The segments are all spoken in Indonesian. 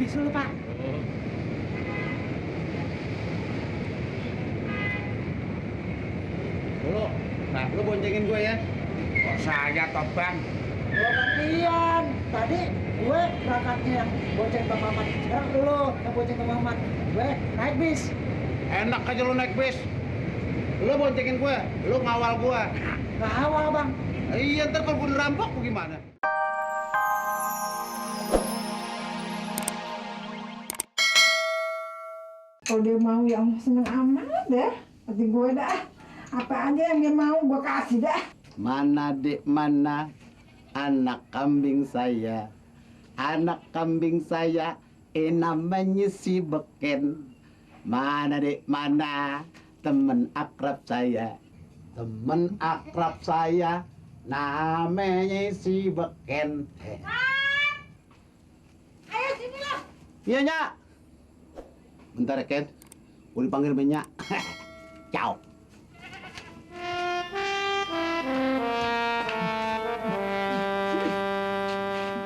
bis lu, Pak. Dulu, nah lu boncengin gue ya. Kok saya toh bang? Lo gantian. Tadi gue berangkatnya yang bonceng Bang Mamat. Sekarang lu yang bonceng Bang Mamat. Gue naik bis. Enak aja lu naik bis. Lu boncengin gue, lu ngawal gue. Nggak awal, Bang. Iya, ntar kalau gue dirampok gimana? Kalau dia mau yang seneng amat deh, hati gue dah. Apa aja yang dia mau gue kasih dah. Mana dek mana anak kambing saya, anak kambing saya, namanya si Beken. Mana dek mana temen akrab saya, temen akrab saya, namanya si Beken. Ayo sini lah. Iya nyak. Bentar ya Ken, gue dipanggil minyak. Ciao.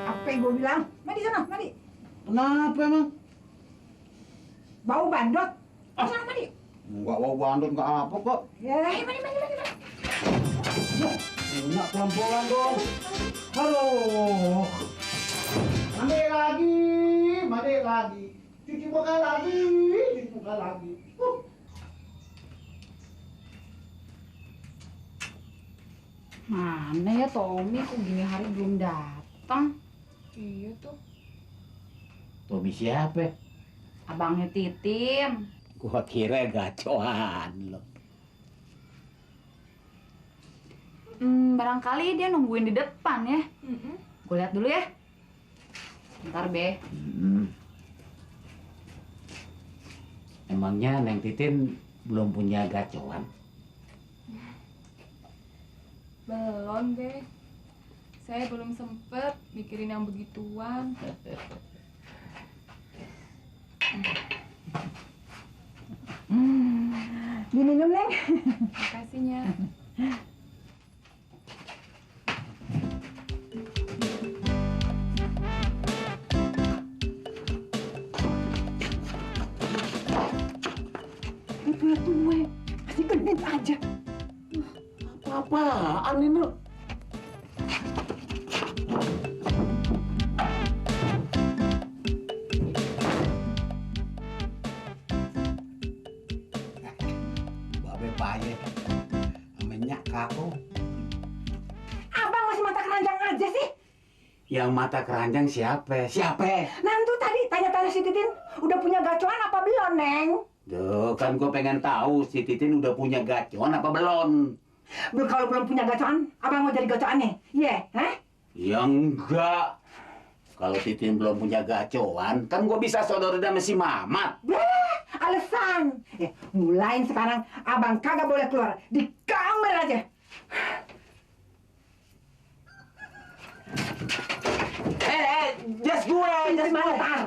Apa yang gue bilang? Mandi sana, mandi. Kenapa emang? Bau bandot. Sana mandi. Enggak mau bandut enggak apa kok. Ya, mandi. Enggak pelan-pelan dong. Halo. Mandi lagi. Cuci muka lagi. Mana ya Tommy, kok gini hari belum datang? Iya tuh. Tommy siapa? Abangnya Titin. Gua kira gacoan lo. Barangkali dia nungguin di depan ya. Gue lihat dulu ya. Bentar, Be. Emangnya Neng Titin belum punya gacoan? Belum deh. Saya belum sempet mikirin yang begituan. Diminum, Neng. Makasihnya. Punya gue, masih genit aja. Apa-apaan ini lo? Babe paye. Minyak kako. Abang masih mata keranjang aja sih. Yang mata keranjang siapa? Nah, itu tadi tanya-tanya si Titin, udah punya gacoan apa belum, Neng? Duh, kan gue pengen tahu si Titin udah punya gacoan apa belum? Kalau belum punya gacoan, abang mau jadi gacoannya? Iya, hah? Ya enggak. Kalau Titin belum punya gacoan, kan gue bisa saudara sama si Mamat. Alasan. Mulain sekarang, abang kagak boleh keluar. Di kamar aja. Jas gue, jas gue. Sebentar.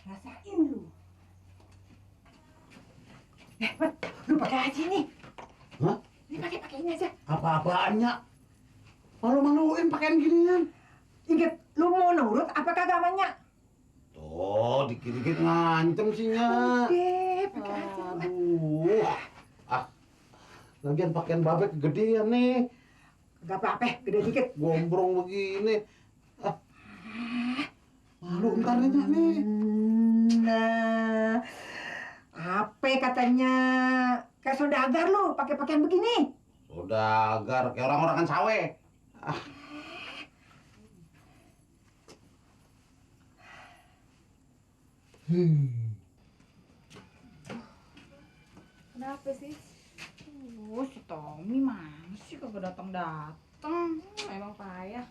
Rasain lu. Mat, lu pakai aja nih. Hah? Ini pakai ini aja. Apa-apaannya? Malu-maluin pakaian ginian. Ingat, lu mau nurut apa kagak amanya? Tuh, dikit-dikit ngancem sih, Nyak. Udah, pakai aja. Aduh. Lagian pakaian babe kegedean nih. Gak apa-apa, gede dikit. Gombrong begini. Malu ntar nih, Nyak, nih. Nah, apa katanya? Kayak saudagar lu, pakai pakaian begini. Saudagar, kayak orang-orang kan sawe. Kenapa sih? Si Tommy mana sih kagak datang-datang. Emang payah.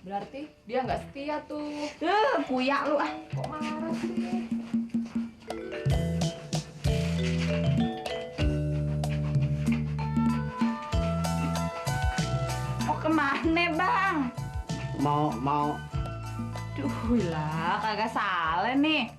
Berarti dia nggak setia tuh. Kuyak lu ah. Kok marah sih? Mau kemana, Bang? Mau. Duh lah, kagak salah nih.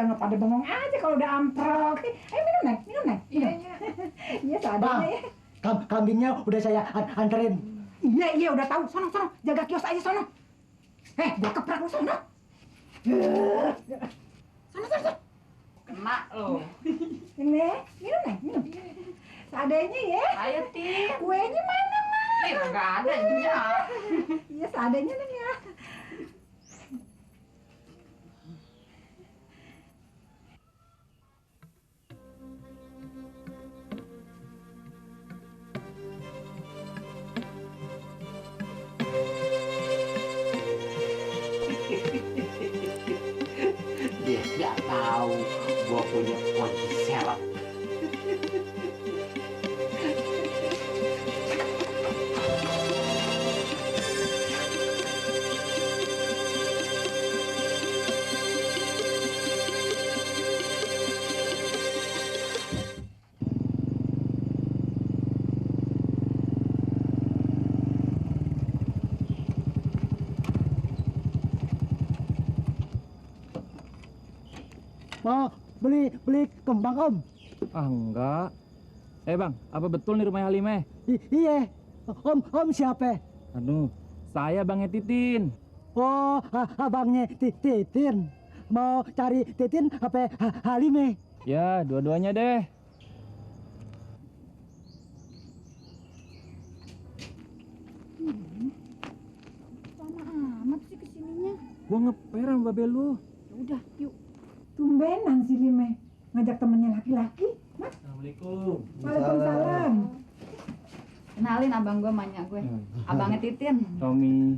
jangan pada bengong aja kalau udah amprok. Minum Neng, minum Neng. Iya, iya. Iya, seadanya ya. Kambingnya udah saya anterin. Iya, udah tahu. Sono, jaga kios aja sono. Gua keprak lu sono. Sono. Kena lo. Ini, minum Neng, minum. Seadanya ya. Ayo, Tin. Kuenya mana, Mak? Ih, nggak ada nya. Iya, seadanya Neng ya. Dia nggak tahu gua punya kunci serep. Mau beli kembang Om? Ah, enggak. Bang, apa betul nih rumah Halimeh? Iya. Om siapa? Aduh, saya Bangnya Titin. Oh, abangnya Titin. Mau cari Titin apa Halime? Ya, dua-duanya deh. Lama amat sih kesininya. Gua ngeper sama babe lu. Ya udah, yuk. Tumbenan si Lime ngajak temennya laki-laki. Mas, Assalamualaikum. Waalaikumsalam. Kenalin abang gue, manyak gue. Abangnya Titin. Tommy.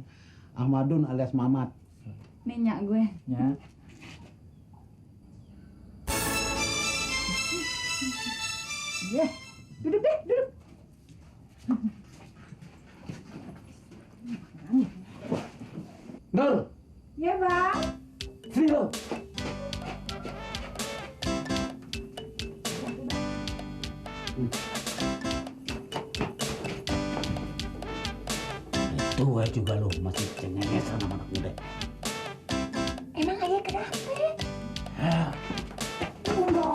Ahmadun alias Mamat. Nih nyak gue. Ya. Iya, duduk deh, duduk. Nur, Iya, Bang. sini lo. Tua juga lu masih cengengesan sama anak muda. Emang ayah kenapa? Ah, Tunggu.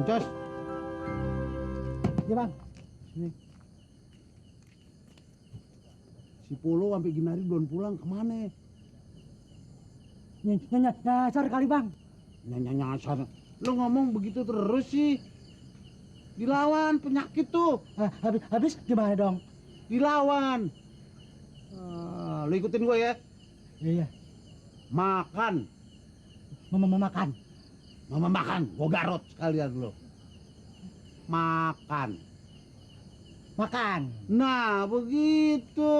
Uncos. Iya Bang. Sini. Si Polo sampai Ginari belum pulang kemana? Nyasar kali Bang. Nyasar. Lo ngomong begitu terus sih. Dilawan penyakit tuh. Habis gimana dong? Dilawan. Lo ikutin gue ya. Iya. Makan. Makan. Mama makan. Gue garot sekalian lo. Makan. Makan. Nah begitu.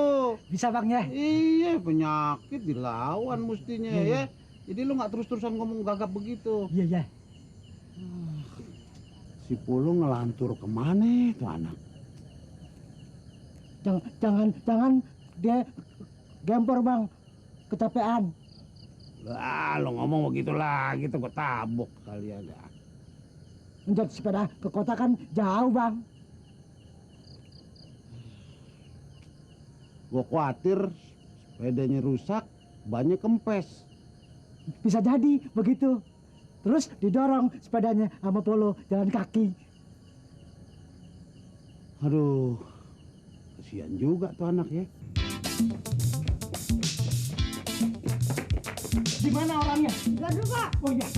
Bisa Bang ya? Iya penyakit dilawan mestinya Iya, iya. ya. Jadi lo nggak terus-terusan ngomong gagap begitu. Iya. Si Polo ngelantur kemana tuh anak? Jangan dia gempor Bang. Kecapean. Lah lo ngomong begitu lagi tuh gue tabok kali ada. Menjat sepeda ke kota kan jauh Bang. Gue khawatir sepedanya rusak, banyak kempes. Bisa jadi begitu. Terus didorong sepedanya sama Polo jalan kaki. Aduh, kasihan juga tuh anak ya. Di mana orangnya? Enggak dulu, Pak. Oh iya.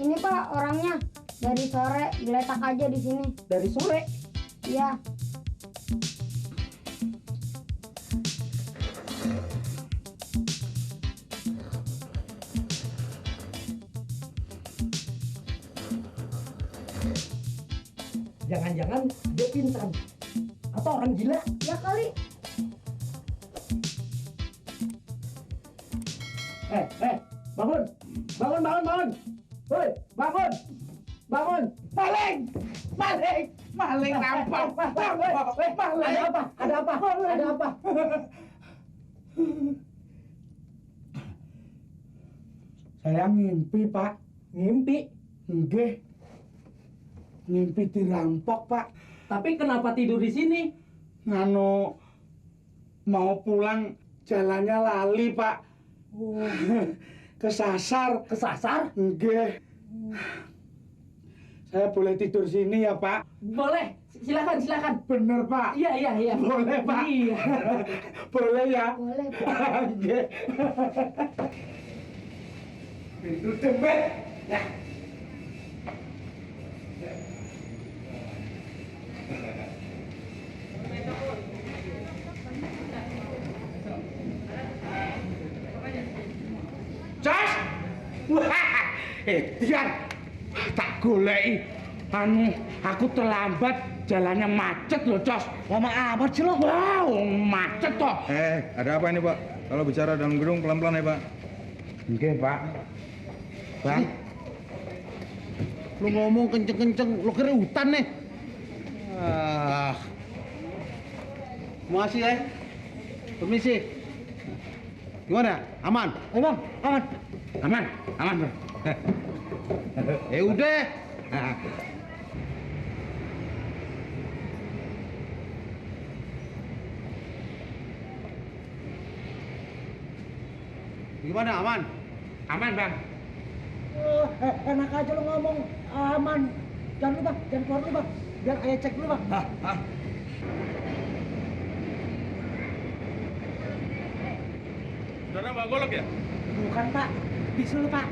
Ini Pak orangnya dari sore geletak aja di sini. Dari sore. Iya. Jangan-jangan dia pingsan. Atau orang gila. Ya kali. Bangun! Bangun! Woi, bangun! Bangun! Maling! Maling rampok. Ada apa? Ada apa? Saya ngimpi, Pak. Ngimpi. Nggih. Ngimpi dirampok, Pak. Tapi kenapa tidur di sini? Nganu mau pulang jalannya lali, Pak. Kesasar. Kesasar? Nggih. Saya boleh tidur sini ya, Pak? Boleh. Silakan. Bener, Pak? Iya. Boleh, Pak? Iya. Boleh ya? Boleh, Pak. Nggih. Pintu dempet. Ya. Jos! Wah, Dian, tak goleki. Aku terlambat, jalannya macet loh, Jos. Lama amat sih lo. Wow, macet toh. Ada apa ini, Pak? Kalau bicara dalam gedung pelan-pelan ya, Pak. Nggih, Pak. Bang, Lu ngomong kenceng-kenceng, lu kira hutan nih. Makasih ya. Permisi. Gimana? Aman? Bang, aman. aman, Bang. Udah. Gimana? Aman? Aman, Bang. Enak aja lo ngomong aman. Jangan lu, Bang. Jangan keluar dulu, Bang. Biar ayah cek dulu, Bang. Saudara Mbak Golok ya? Bukan, Pak. Bisul, Pak.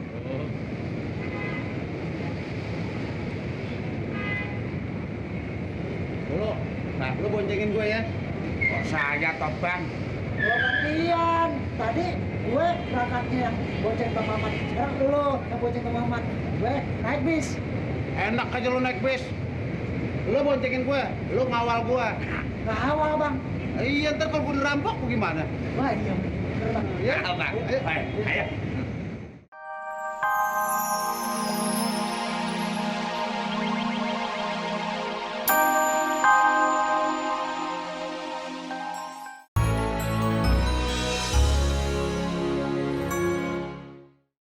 Lu boncengin gue ya. Kok saya toh, Bang? Lo gantian. Tadi gue berangkatnya yang bonceng Bang Mamat. Sekarang lo yang bonceng Bang Mamat. Gue naik bis. Enak aja lu naik bis. Lu boncengin gue, lu ngawal gue. Nggak awal, Bang. Iya, ntar kalau gue dirampok gimana? Wah, iya. Bener, Bang. Ya, Bang. Ayo. Ayo.